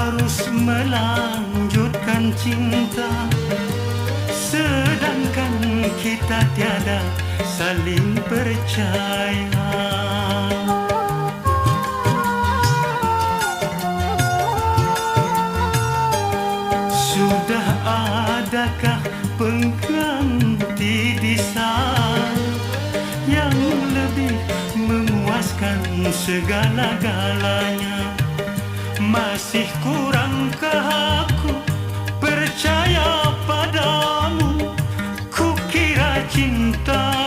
harus melanjutkan cinta, sedangkan kita tiada saling percaya. Sudah adakah pengganti di sana yang lebih memuaskan segala-galanya? Masih kurangkah aku percaya padamu? Kukira cinta